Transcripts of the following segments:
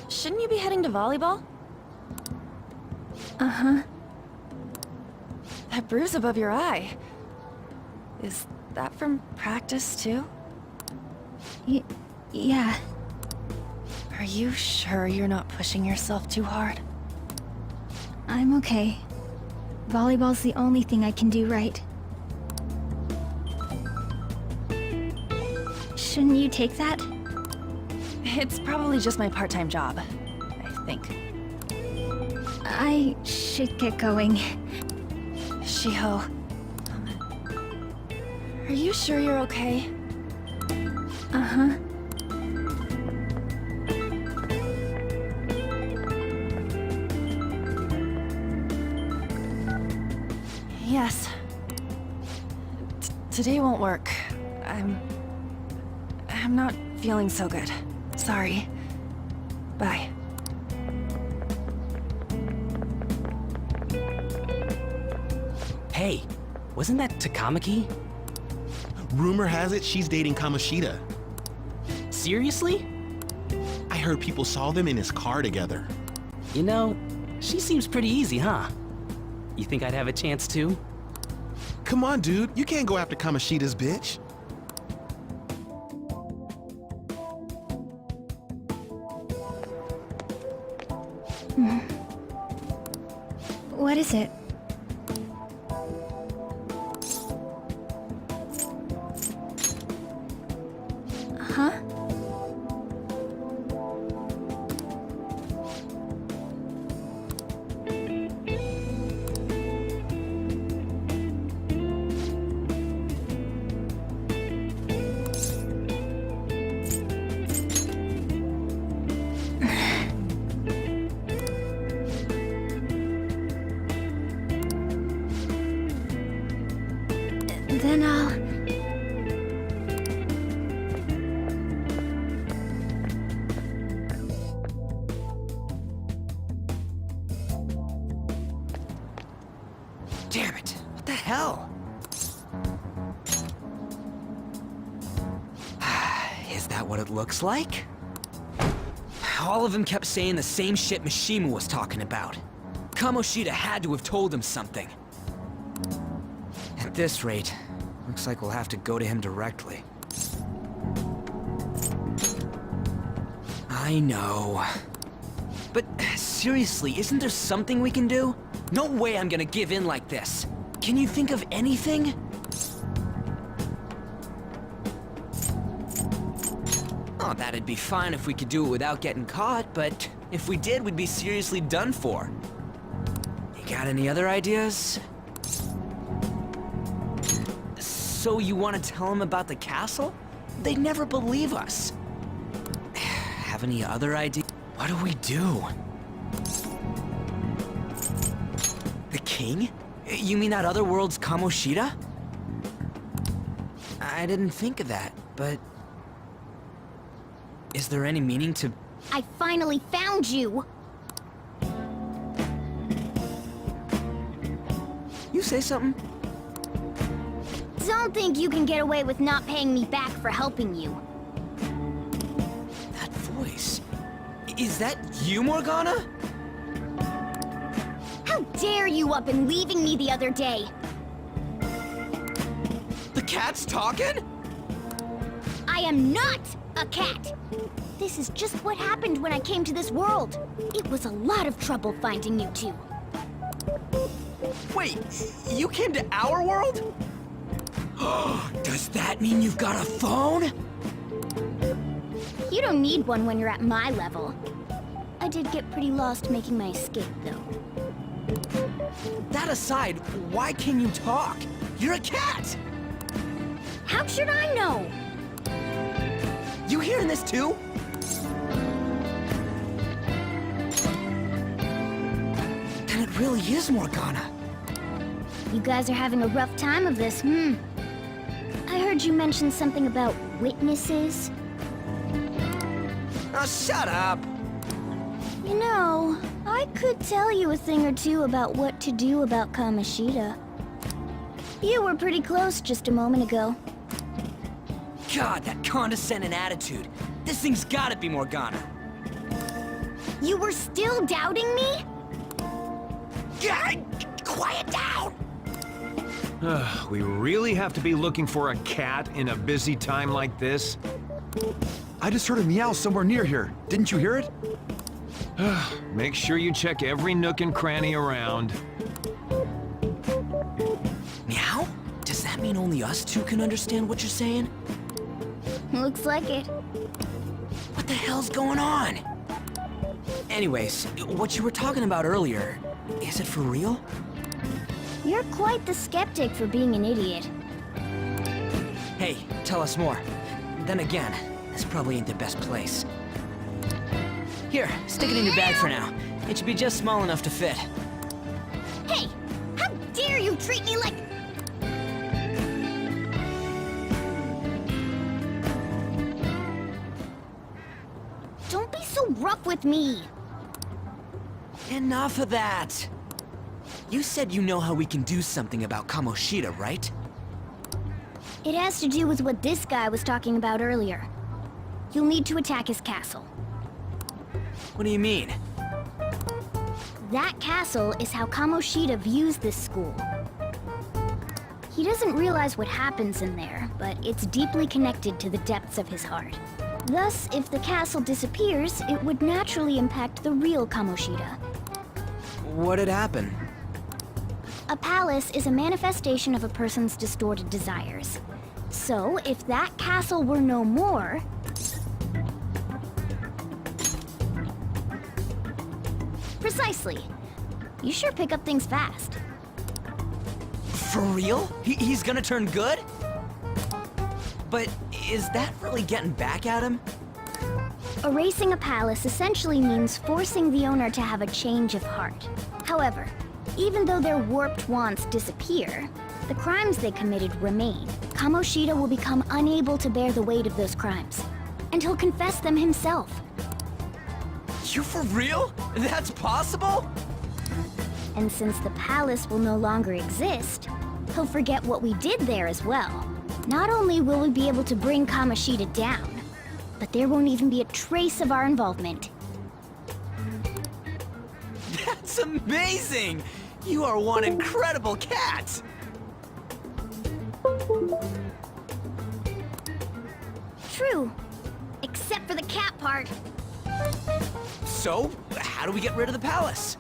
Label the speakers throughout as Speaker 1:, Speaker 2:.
Speaker 1: Shouldn't you be heading to volleyball?
Speaker 2: Uh-huh.
Speaker 1: That bruise above your eye. Is that from practice, too?
Speaker 2: Yeah.
Speaker 1: Are you sure you're not pushing yourself too hard?
Speaker 2: I'm okay. Volleyball's the only thing I can do right. Shouldn't you take that?
Speaker 1: It's probably just my part-time job, I think.
Speaker 2: I should get going.
Speaker 1: Shiho. Are you sure you're okay?
Speaker 2: Uh-huh.
Speaker 1: Yes. Today won't work. I'm not feeling so good. Sorry. Bye.
Speaker 3: Hey, wasn't that Takamaki?
Speaker 4: Rumor has it she's dating Kamoshida.
Speaker 3: Seriously?
Speaker 4: I heard people saw them in his car together.
Speaker 3: You know, she seems pretty easy, huh? You think I'd have a chance too?
Speaker 4: Come on, dude. You can't go after Kamoshida's bitch.
Speaker 2: What is it? Huh? Then I'll...
Speaker 3: Damn it, what the hell? Is that what it looks like? All of them kept saying the same shit Mishima was talking about. Kamoshida had to have told him something. At this rate, looks like we'll have to go to him directly. I know. But seriously, isn't there something we can do? No way I'm gonna give in like this. Can you think of anything? Oh, that'd be fine if we could do it without getting caught, but if we did, we'd be seriously done for. You got any other ideas? So you want to tell them about the castle? They'd never believe us. Have any other ideas? What do we do? The king? You mean that other world's Kamoshida? I didn't think of that, but... Is there any meaning to...
Speaker 5: I finally found you!
Speaker 3: You say something?
Speaker 5: Don't think you can get away with not paying me back for helping you.
Speaker 3: That voice... Is that you, Morgana?
Speaker 5: How dare you up and leaving me the other day?
Speaker 3: The cat's talking?
Speaker 5: I am not a cat! This is just what happened when I came to this world. It was a lot of trouble finding you two.
Speaker 3: Wait, you came to our world? Does that mean you've got a phone?
Speaker 5: You don't need one when you're at my level. I did get pretty lost making my escape, though.
Speaker 3: That aside, why can you talk? You're a cat!
Speaker 5: How should I know?
Speaker 3: You hearing this too? Then it really is Morgana.
Speaker 5: You guys are having a rough time of this, I heard you mention something about witnesses.
Speaker 3: Oh, shut up!
Speaker 5: You know, I could tell you a thing or two about what to do about Kamoshida. You were pretty close just a moment ago.
Speaker 3: God, that condescending attitude. This thing's gotta be Morgana.
Speaker 5: You were still doubting me?
Speaker 3: God, quiet down!
Speaker 6: We really have to be looking for a cat in a busy time like this?
Speaker 7: I just heard a meow somewhere near here. Didn't you hear it?
Speaker 6: Make sure you check every nook and cranny around.
Speaker 3: Meow? Does that mean only us two can understand what you're saying?
Speaker 5: Looks like it.
Speaker 3: What the hell's going on? Anyways, what you were talking about earlier, is it for real?
Speaker 5: You're quite the skeptic for being an idiot.
Speaker 3: Hey, tell us more. Then again, this probably ain't the best place. Here, stick it in your bag for now. It should be just small enough to fit.
Speaker 5: Hey, how dare you treat me like... Don't be so rough with me.
Speaker 3: Enough of that! You said you know how we can do something about Kamoshida, right?
Speaker 5: It has to do with what this guy was talking about earlier. You'll need to attack his castle.
Speaker 3: What do you mean?
Speaker 5: That castle is how Kamoshida views this school. He doesn't realize what happens in there, but it's deeply connected to the depths of his heart. Thus, if the castle disappears, it would naturally impact the real Kamoshida.
Speaker 3: What'd happen?
Speaker 5: A palace is a manifestation of a person's distorted desires. So, if that castle were no more... Precisely. You sure pick up things fast.
Speaker 3: For real? He's gonna turn good? But is that really getting back at him?
Speaker 5: Erasing a palace essentially means forcing the owner to have a change of heart. However, even though their warped wants disappear, the crimes they committed remain. Kamoshida will become unable to bear the weight of those crimes, and he'll confess them himself.
Speaker 3: You for real? That's possible?
Speaker 5: And since the palace will no longer exist, he'll forget what we did there as well. Not only will we be able to bring Kamoshida down, but there won't even be a trace of our involvement.
Speaker 3: That's amazing! You are one incredible cat!
Speaker 5: True, except for the cat part.
Speaker 3: So, how do we get rid of the palace?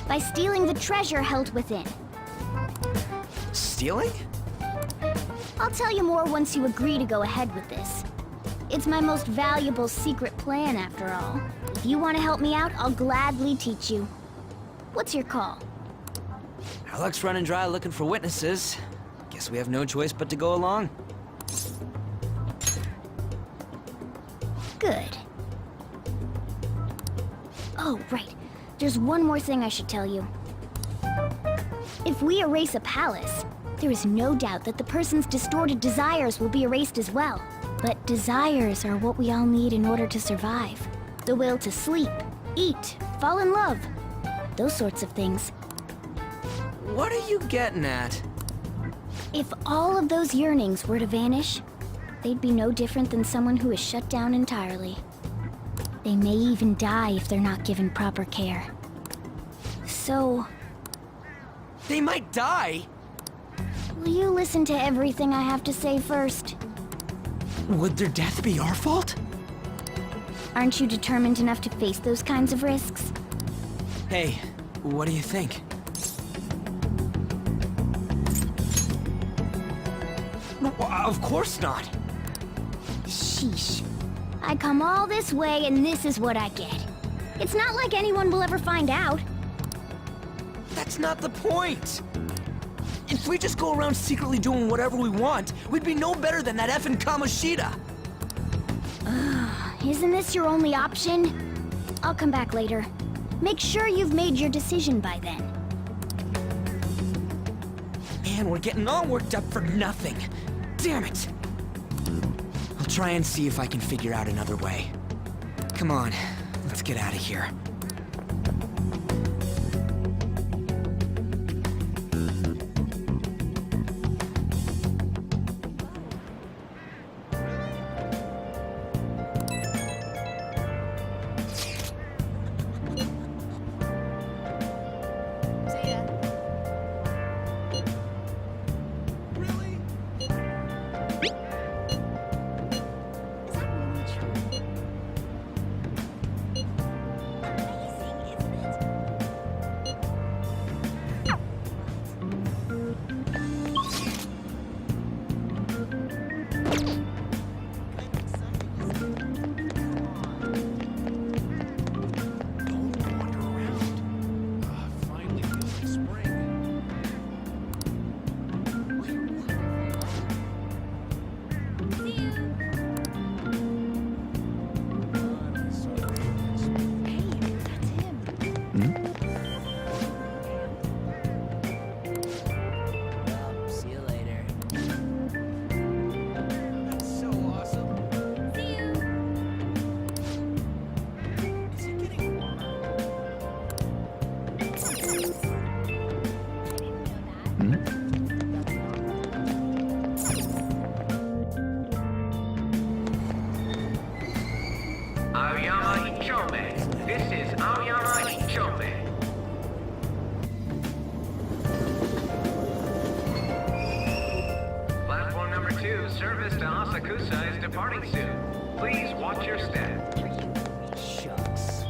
Speaker 5: By stealing the treasure held within.
Speaker 3: Stealing?
Speaker 5: I'll tell you more once you agree to go ahead with this. It's my most valuable secret plan, after all. If you want to help me out, I'll gladly teach you. What's your call?
Speaker 3: Our luck's running dry looking for witnesses. Guess we have no choice but to go along.
Speaker 5: Good. Oh, right. There's one more thing I should tell you. If we erase a palace, there is no doubt that the person's distorted desires will be erased as well. But desires are what we all need in order to survive. The will to sleep, eat, fall in love. Those sorts of things.
Speaker 3: What are you getting at?
Speaker 5: If all of those yearnings were to vanish, they'd be no different than someone who is shut down entirely. They may even die if they're not given proper care. So,
Speaker 3: They might die?
Speaker 5: will you listen to everything I have to say first?
Speaker 3: Would their death be our fault?
Speaker 5: Aren't you determined enough to face those kinds of risks?
Speaker 3: Hey, what do you think? Of course not.
Speaker 5: Sheesh. I come all this way and this is what I get. It's not like anyone will ever find out.
Speaker 3: That's not the point. If we just go around secretly doing whatever we want, we'd be no better than that effing Kamoshida.
Speaker 5: Isn't this your only option? I'll come back later. Make sure you've made your decision by then.
Speaker 3: Man, we're getting all worked up for nothing. Damn it! I'll try and see if I can figure out another way. Come on, let's get out of here.
Speaker 4: Finally feels like spring.
Speaker 3: See you later.
Speaker 4: That's so awesome. Is he getting
Speaker 8: Aoyama Ichome. This is Aoyama Ichome. Platform number 2, service to Asakusa is departing soon. Please watch your step.
Speaker 3: Shucks.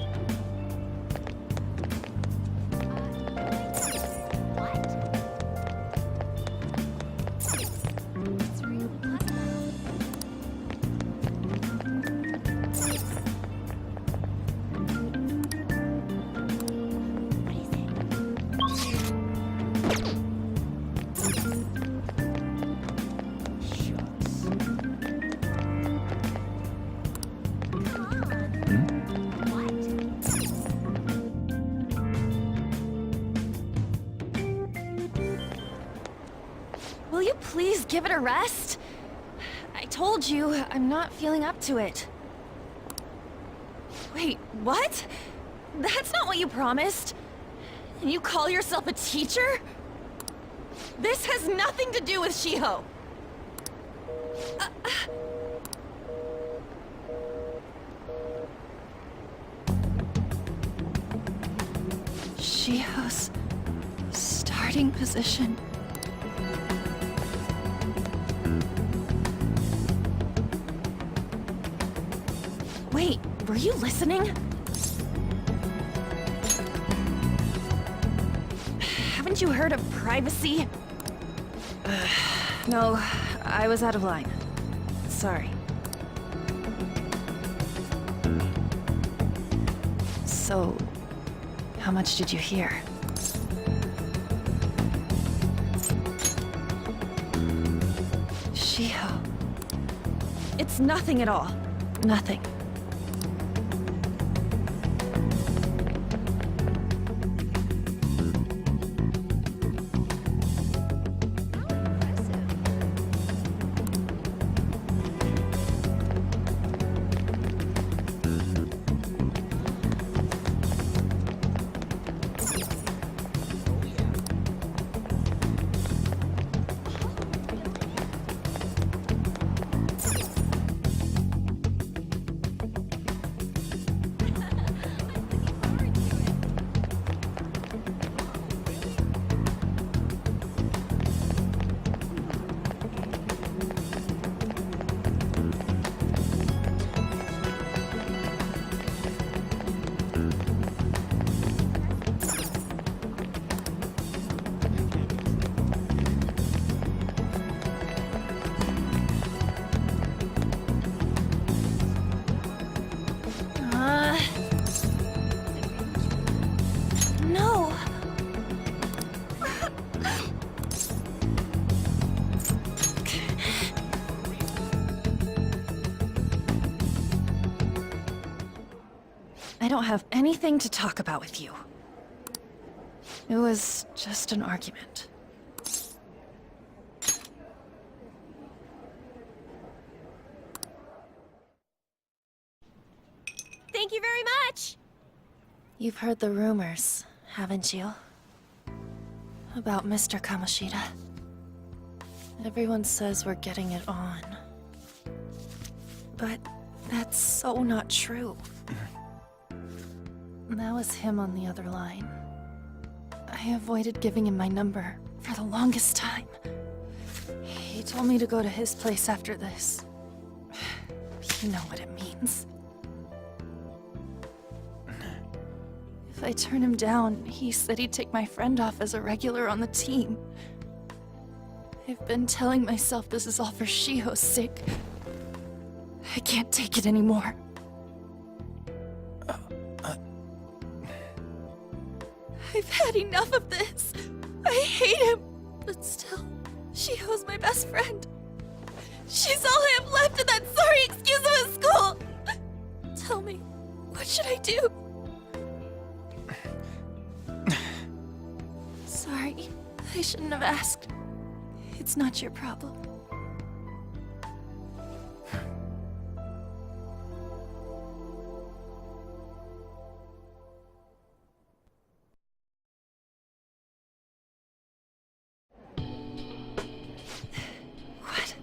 Speaker 1: Will you please give it a rest? I told you, I'm not feeling up to it. Wait, what? That's not what you promised. And you call yourself a teacher? This has nothing to do with Shiho. Shiho's starting position. Wait, were you listening? Haven't you heard of privacy? No, I was out of line. Sorry. So, how much did you hear? Shiho. It's nothing at all. Nothing. don't have anything to talk about with you. It was just an argument.
Speaker 5: Thank you very much!
Speaker 1: You've heard the rumors, haven't you? About Mr. Kamoshida. Everyone says we're getting it on. But that's so not true. That was him on the other line. I avoided giving him my number for the longest time. He told me to go to his place after this. You know what it means. If I turn him down, he said he'd take my friend off as a regular on the team. I've been telling myself this is all for Shiho's sake. I can't take it anymore. I've had enough of this. I hate him. But still, Shiho's my best friend. She's all I have left in that sorry excuse of a school. Tell me, what should I do? Sorry, I shouldn't have asked. It's not your problem. What?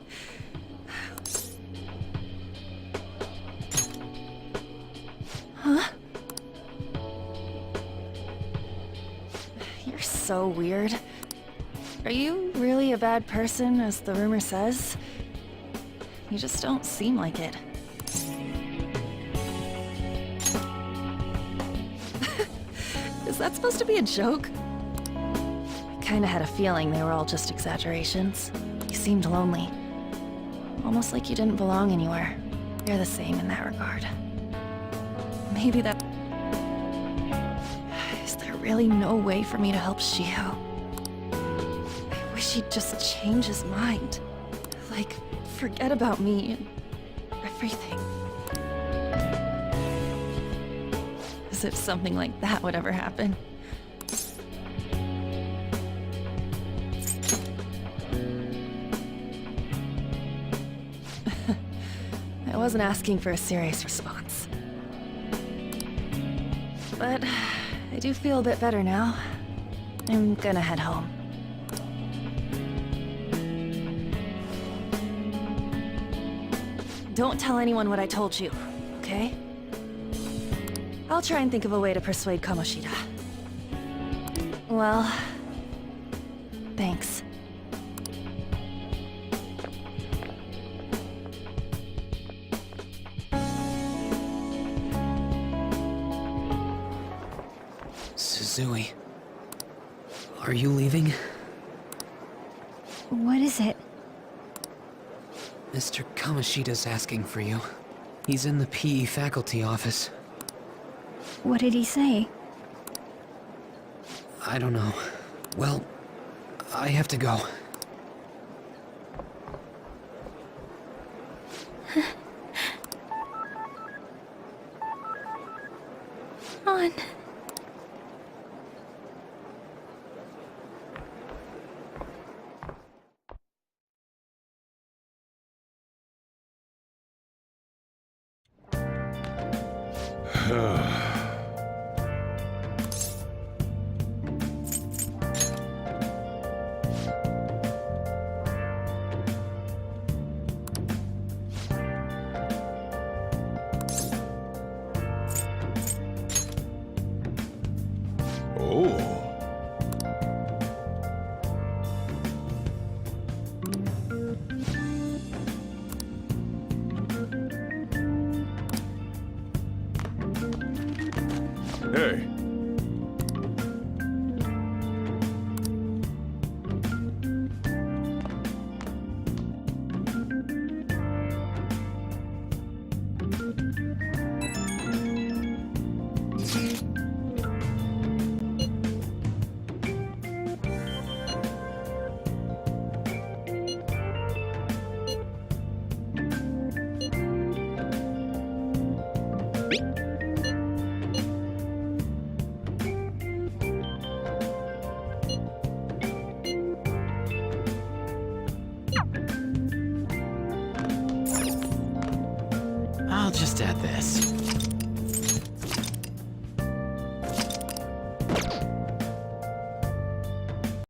Speaker 1: Huh? You're so weird. Are you really a bad person, as the rumor says? You just don't seem like it. Is that supposed to be a joke? I kinda had a feeling they were all just exaggerations. You seemed lonely. Almost like you didn't belong anywhere. You're the same in that regard. Maybe that... Is there really no way for me to help Shiho? I wish he'd just change his mind. Like, forget about me and everything. As if something like that would ever happen. I wasn't asking for a serious response. But I do feel a bit better now. I'm gonna head home. Don't tell anyone what I told you, okay? I'll try and think of a way to persuade Kamoshida. Well, thanks.
Speaker 3: Suzui. Are you leaving?
Speaker 2: What is it?
Speaker 3: Mr. Kamoshida's asking for you. He's in the PE faculty office.
Speaker 2: What did he say?
Speaker 3: I don't know. Well, I have to go.
Speaker 2: On.
Speaker 4: Oh. Hey.
Speaker 9: at this.